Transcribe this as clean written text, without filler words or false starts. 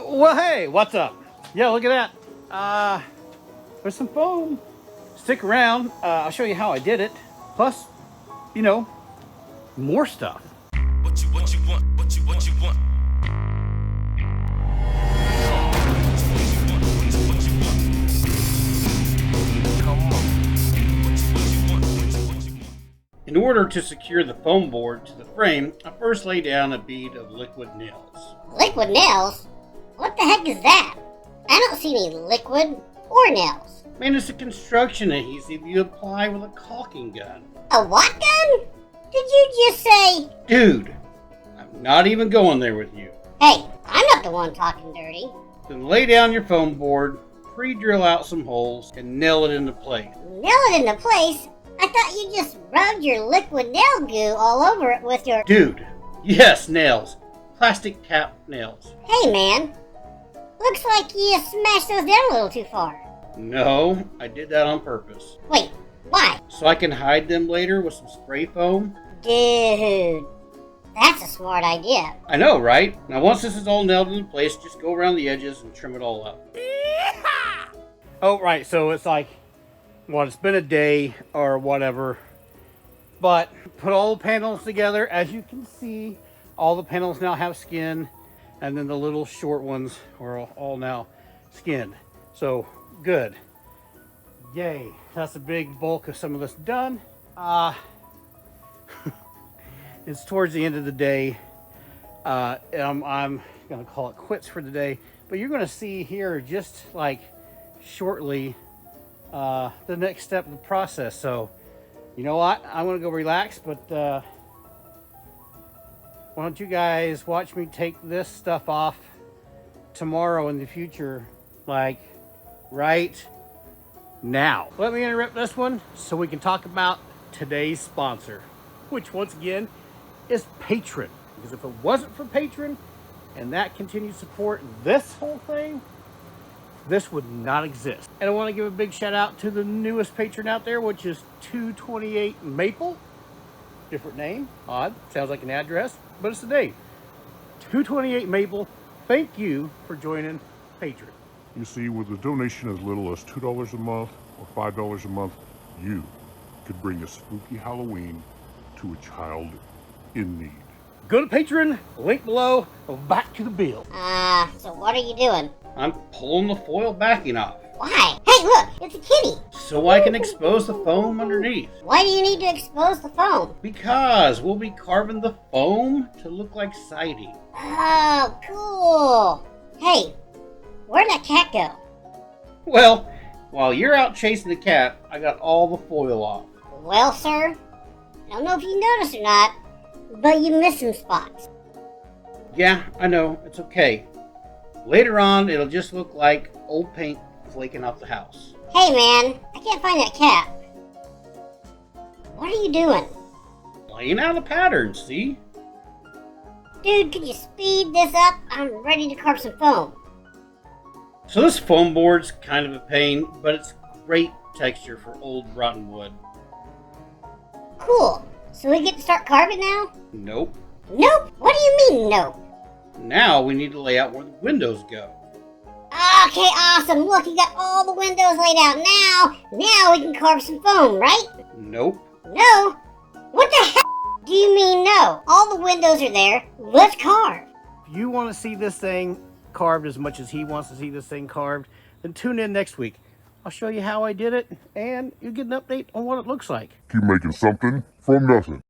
Well, hey, what's up? Yeah, look at that. There's some foam. Stick around. I'll show you how I did it. Plus, you know, more stuff. What you want? What you want? In order to secure the foam board to the frame, I first lay down a bead of liquid nails. Liquid nails? What the heck is that? I don't see any liquid or nails. Man, it's a construction adhesive you apply with a caulking gun. A what gun? Did you just say... Dude, I'm not even going there with you. Hey, I'm not the one talking dirty. Then lay down your foam board, pre-drill out some holes, and nail it into place. Nail it into place? I thought you just rubbed your liquid nail goo all over it with your... Dude, yes, nails. Plastic cap nails. Hey, man. Looks like you smashed those down a little too far. No, I did that on purpose. Wait, why? So I can hide them later with some spray foam. Dude, that's a smart idea. I know, right? Now once this is all nailed into place, just go around the edges and trim it all up. Oh, right, so it's like, well, it's been a day or whatever. But put all the panels together. As you can see, all the panels now have skin. And then the little short ones are all now skinned. So, good. Yay. That's a big bulk of some of this done. It's towards the end of the day. I'm going to call it quits for the day. But you're going to see here just like shortly the next step of the process. So, you know what? I'm going to go relax, but why don't you guys watch me take this stuff off tomorrow in the future, like right now. Let me interrupt this one so we can talk about today's sponsor, which once again is Patreon. Because if it wasn't for Patreon and that continued support, this whole thing, this would not exist. And I want to give a big shout out to the newest patron out there, which is 228 Maple. Different name, odd, sounds like an address, but it's the name. 228 Maple, thank you for joining Patreon. You see, with a donation as little as $2 a month or $5 a month, you could bring a spooky Halloween to a child in need. Go to Patreon, link below, back to the bill. So what are you doing? I'm pulling the foil backing off. Why? Hey, look, it's a kitty. So I can expose the foam underneath. Why do you need to expose the foam? Because we'll be carving the foam to look like siding. Oh, cool. Hey, where'd that cat go? Well, while you're out chasing the cat, I got all the foil off. Well, sir, I don't know if you noticed or not, but you missed some spots. Yeah, I know, it's okay. Later on, it'll just look like old paint flaking off the house. Hey, man, I can't find that cat. What are you doing? Laying out a pattern, see? Dude, could you speed this up? I'm ready to carve some foam. So this foam board's kind of a pain, but it's great texture for old rotten wood. Cool. So we get to start carving now? Nope. Nope. What do you mean, nope? Now we need to lay out where the windows go. Okay, awesome. Look, you got all the windows laid out now we can carve some foam, right? Nope. No? What the heck do you mean no? All the windows are there. Let's carve. If you want to see this thing carved as much as he wants to see this thing carved, then tune in next week. I'll show you how I did it, and you'll get an update on what it looks like. Keep making something from nothing.